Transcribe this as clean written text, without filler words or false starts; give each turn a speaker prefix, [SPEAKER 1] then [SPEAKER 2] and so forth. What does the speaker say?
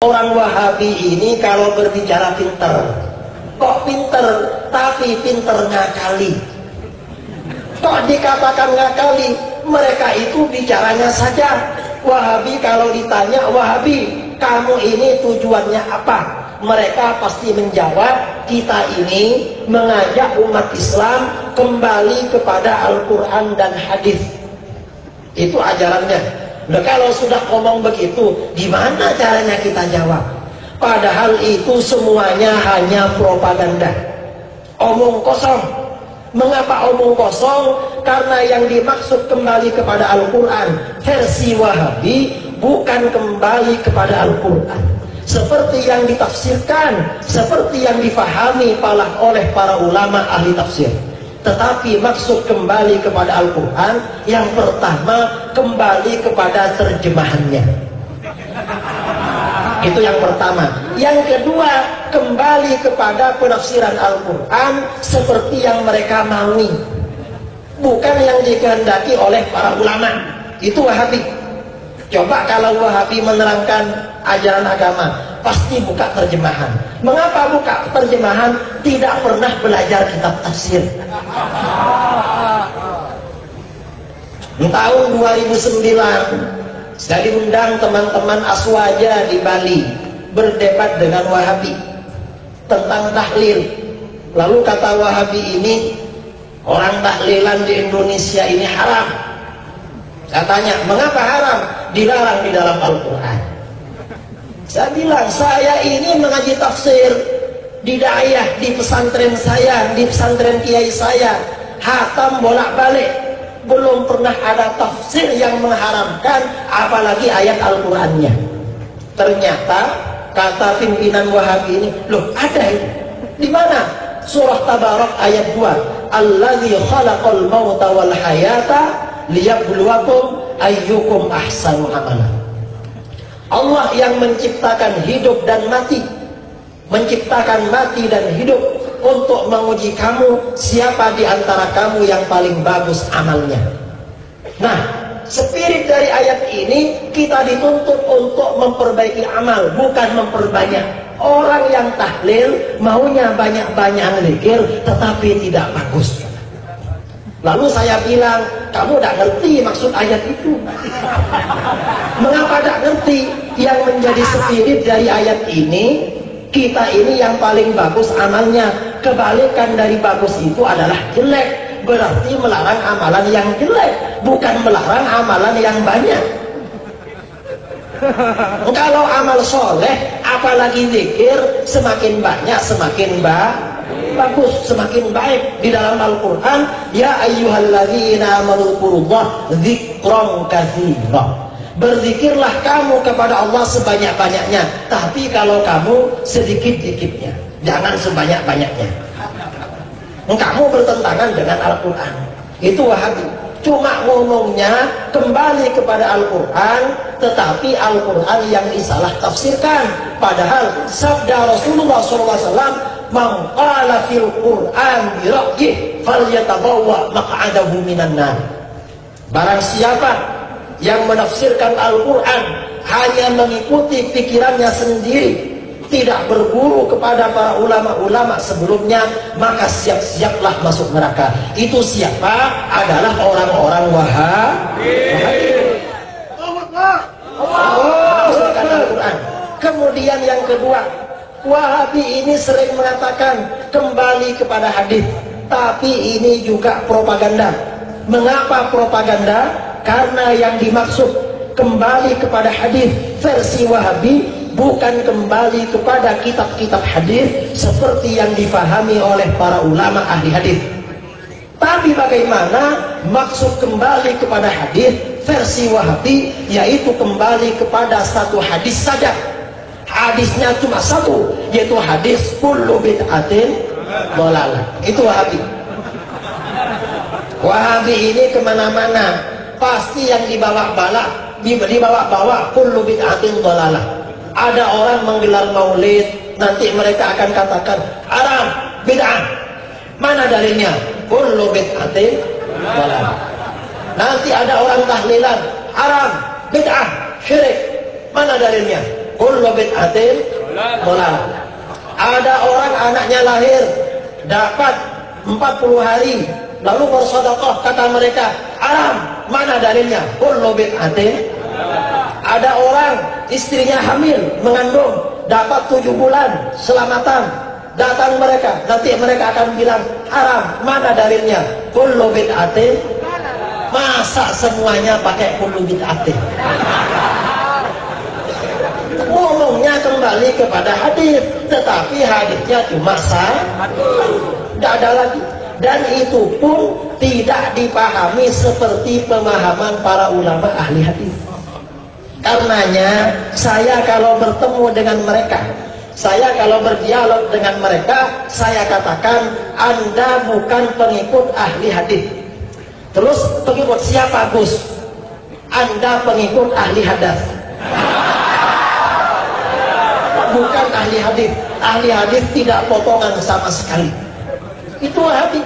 [SPEAKER 1] Orang Wahabi ini kalau berbicara pinter, kok pinter, tapi pinter ngakali. Kok dikatakan ngakali? Mereka itu bicaranya saja. Wahabi kalau ditanya, Wahabi, kamu ini tujuannya apa? Mereka pasti menjawab, kita ini mengajak umat Islam kembali kepada Al-Quran dan hadis. Itu ajarannya. Nah, kalau sudah ngomong begitu, gimana caranya kita jawab? Padahal itu semuanya hanya propaganda, omong kosong. Mengapa omong kosong? Karena yang dimaksud kembali kepada Al-Quran versi Wahabi bukan kembali kepada Al-Quran seperti yang ditafsirkan, seperti yang difahami oleh para ulama ahli tafsir. Tetapi maksud kembali kepada Al-Quran yang pertama, kembali kepada terjemahannya. Itu yang pertama. Yang kedua, kembali kepada penafsiran Al-Quran seperti yang mereka maui, bukan yang dikehendaki oleh para ulama. Itu Wahabi. Coba kalau Wahabi menerangkan ajaran agama, pasti buka terjemahan. Mengapa buka terjemahan? Tidak pernah belajar kitab tafsir. Tahun 2009 saya diundang teman-teman Aswaja di Bali berdebat dengan Wahabi tentang tahlil. Lalu kata Wahabi ini, orang tahlilan di Indonesia ini haram. Saya tanya, mengapa haram? Dilarang di dalam Al-Quran. Saya bilang, saya ini mengaji tafsir di daerah, di pesantren saya, di pesantren kiai saya, hatam bolak-balik, belum pernah ada tafsir yang mengharamkan, apalagi ayat Al-Qurannya. Ternyata kata pimpinan Wahabi ini, loh ada itu. Di mana? Surah Tabarak ayat 2. Allazi khalaqal mauta wal hayata liyabluwakum ayyukum ahsanu amala. Allah yang menciptakan hidup dan mati, menciptakan mati dan hidup untuk menguji kamu, siapa di antara kamu yang paling bagus amalnya. Nah, spirit dari ayat ini kita dituntut untuk memperbaiki amal, bukan memperbanyak. Orang yang tahlil maunya banyak-banyak zikir, tetapi tidak bagus. Lalu saya bilang, kamu tidak ngerti maksud ayat itu. Mengapa tidak ngerti? Yang menjadi spirit dari ayat ini, kita ini yang paling bagus amalnya. Kebalikan dari bagus itu adalah jelek. Berarti melarang amalan yang jelek, bukan melarang amalan yang banyak. Kalau amal soleh, apalagi zikir, semakin banyak semakin bagus, semakin baik. Di dalam Al-Quran, ya ayyuhalladzina amanu dzkurullah dzikran katsira. Berzikirlah kamu kepada Allah sebanyak-banyaknya, tapi kalau kamu sedikit-dikitnya, jangan sebanyak-banyaknya. Kamu bertentangan dengan Al-Quran. Itu Wahabi. Cuma ngomongnya kembali kepada Al-Quran, tetapi Al-Quran yang disalah tafsirkan. Padahal sabda Rasulullah SAW, man qala fil Qur'an bi ra'yih falyatabawwa maq'adahu minan nar. Barang siapa yang menafsirkan Al-Quran hanya mengikuti pikirannya sendiri, tidak berguru kepada para ulama-ulama sebelumnya, maka siap-siaplah masuk neraka. Itu siapa? Adalah orang-orang Wahabi. Al-Quran. Kemudian yang kedua, Wahabi ini sering mengatakan kembali kepada hadis, tapi ini juga propaganda. Mengapa propaganda? Karena yang dimaksud kembali kepada hadis versi Wahabi bukan kembali kepada kitab-kitab hadis seperti yang difahami oleh para ulama ahli hadis. Tapi bagaimana maksud kembali kepada hadis versi Wahabi? Yaitu kembali kepada satu hadis saja. Hadisnya cuma satu, yaitu hadis kullu bid'atin dhalalah. Itu Wahabi. Wahabi ini kemana-mana pasti yang dibawa kullu bid'atin dhalalah. Ada orang menggelar maulid, nanti mereka akan katakan haram, bid'ah. Mana dalilnya? Kullu bid'atin dhalalah. Nanti ada orang tahlilan, haram, bid'ah, syirik. Mana dalilnya? kullu bid'atin dhalalah. Ada orang anaknya lahir dapat 40 hari lalu bersedekah, kata mereka haram. Mana dalilnya? Kullu bid'atin. Ada orang istrinya hamil mengandung dapat 7 bulan selamatan, datang mereka, nanti mereka akan bilang haram. Mana dalilnya? Kullu bid'atin. Masa semuanya pakai kullu bid'atin? Ngomongnya kembali kepada hadis, tetapi hadisnya cuma tidak ada lagi, dan itu pun tidak dipahami seperti pemahaman para ulama ahli hadis. Karenanya saya kalau bertemu dengan mereka, saya kalau berdialog dengan mereka, saya katakan Anda bukan pengikut ahli hadis. Terus pengikut siapa, Gus? Anda pengikut ahli hadas, bukan ahli hadis. Ahli hadis tidak potongan sama sekali. Itu hadis.